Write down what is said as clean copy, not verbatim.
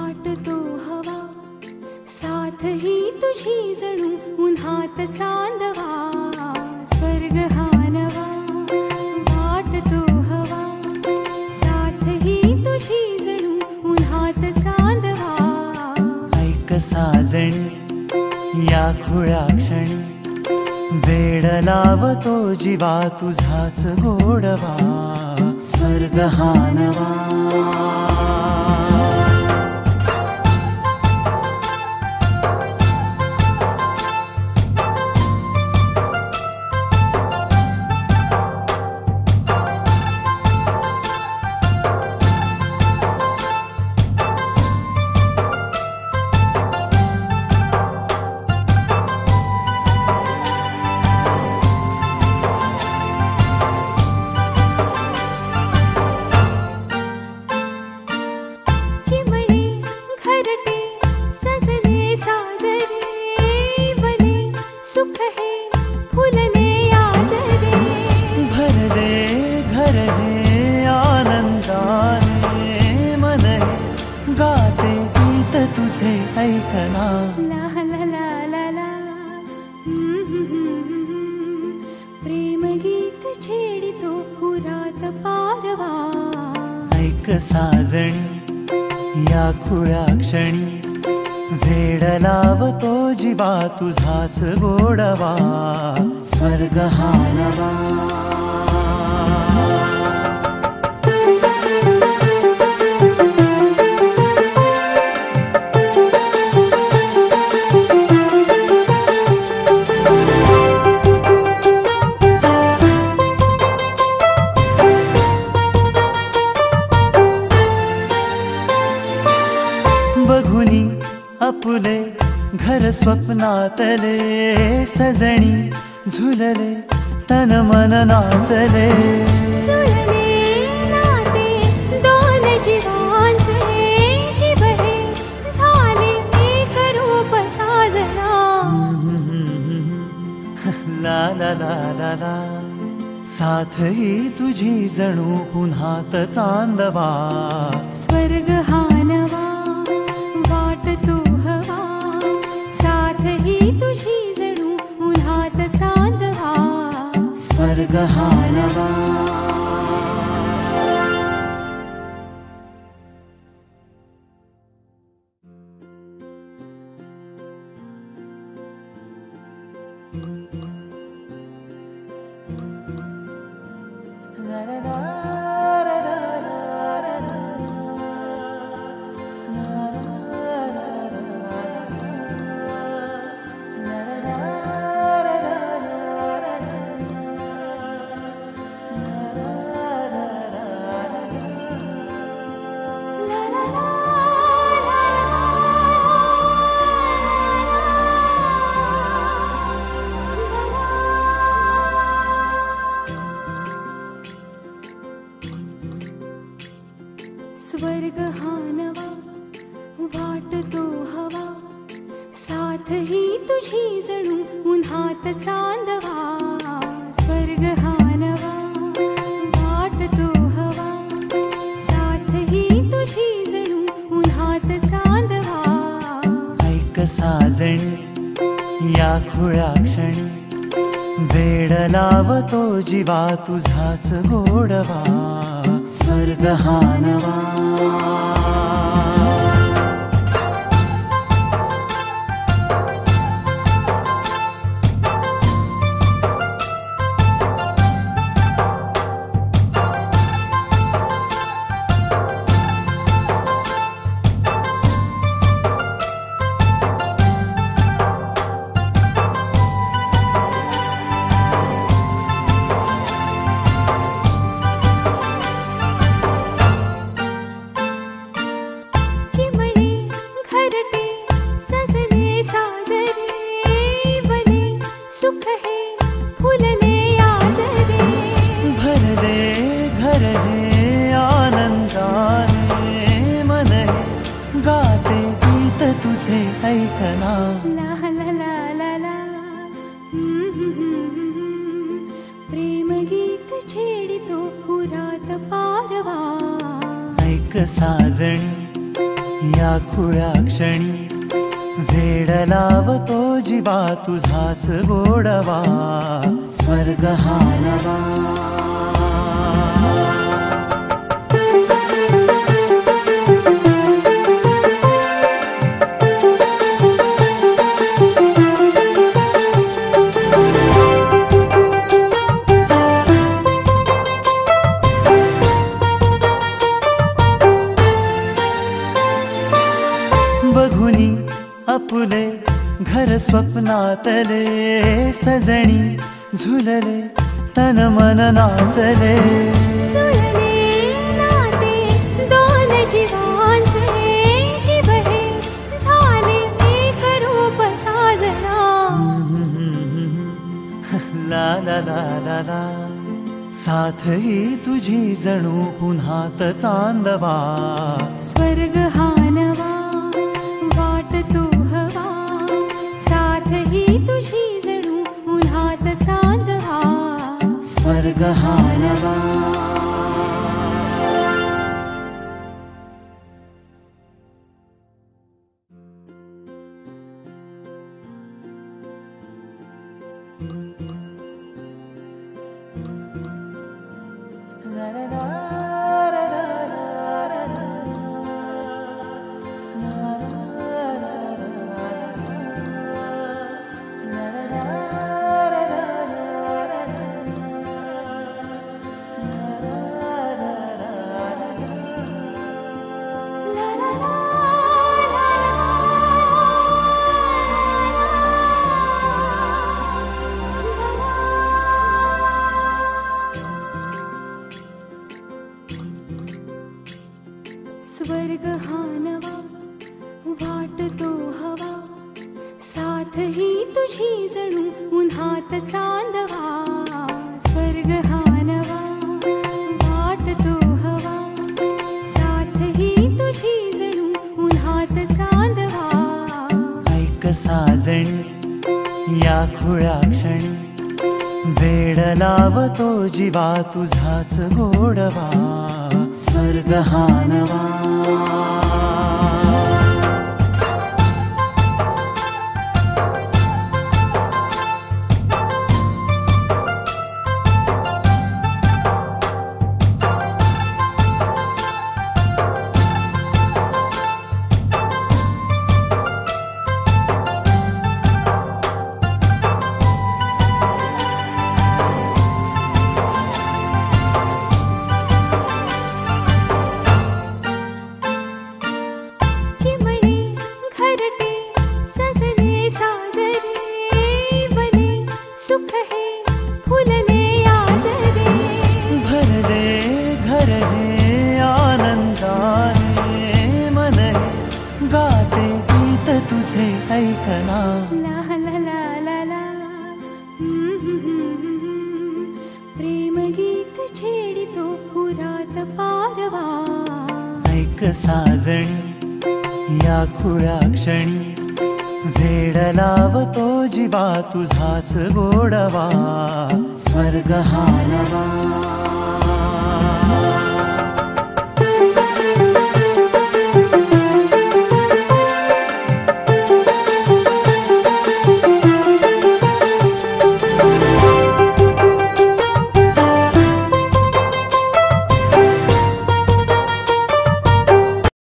वाटतो हवा साथ ही तुझी जणू उन्हात चांदवा स्वर्ग हा नवा वाटतो हवा साथ ही तुझी जणू उन्हात चांदवा ऐक साजणी या खुळ्या क्षणी वेड लावतो जीवा तुझाच गोडवा स्वर्ग हा नवा सुख है फुलले आजरे भरले घर हे आनंदाने मन हे गाते गीत तुझे ऐकना ला ला ला ला ला प्रेम गीत छेडितो पुरात पारवा ऐक साजणी या खुळ्या क्षणी वेड लावतो जीवा तुझाच गोडवा स्वर्ग हा नवा बघुनी आपुले घर स्वप्नातले सजणी झुलले तन मन नाचले जुळले नाते दोन जीवांचे जीव हे झाले एक रूप साजना ला ला ला ला ला साथ ही तुझी जणू पुन्हात चांदवा स्वर्ग हा नवा वाटतो हवा साथ ही तुझी जणू उन्हात चांदवा स्वर्ग हा नवा la la la स्वर्ग हा नवा वाटतो हवा साथ ही तुझी जणू उन्हात चांदवा स्वर्ग हा नवा वाटतो हवा साथ ही तुझी जणू उन्हात चांदवा ऐक साजणी या खुळ्या क्षणी वेड लावतो जीवा तुझाच गोडवा स्वर्ग हा नवा सुख है फुलले आजरे भरले घर हे आनंदाने मन हे गाते गीत तुझे ऐकना ला ला ला ला ला प्रेम गीत छेडितो पुरात पारवा ऐक साजणी या खुळ्या क्षणी वेड लावतो जीवा तुझाच गोडवा स्वर्ग हा नवा बघुनी आपुले घर स्वप्नातले सजणी झुलले तन मन नाचले जुळले नाते दोन जीवांचे जीव हे झाले एक रूप साजना ला ला ला ला ला साथ ही तुझी जणू पुन्हात चांदवा स्वर्ग हा नवा वाट तो हवा साथ ही तुझी जणू उन्हात चांदवा स्वर्ग हा नवा स्वर्ग हा नवा वाट तो हवा साथ ही तुझी जणू उन्हात चांदवा स्वर्ग हा नवा वाट तो हवा साथ ही तुझी जणू उन्हात चांदवा ऐक साजणी या खुळ्या क्षणी वेड लावतो जीवा तुझाच गोडवा स्वर्ग हा नवा सुख है फुलले आजरे भरले घर हे आनंदाने मन हे गाते गीत तुझे ऐकना ला ला ला ला ला प्रेम गीत छेडितो पुरात पारवा ऐक साजणी या खुळ्या क्षणी वेड लावतो जीवा तुझाच गोडवा स्वर्ग हा नवा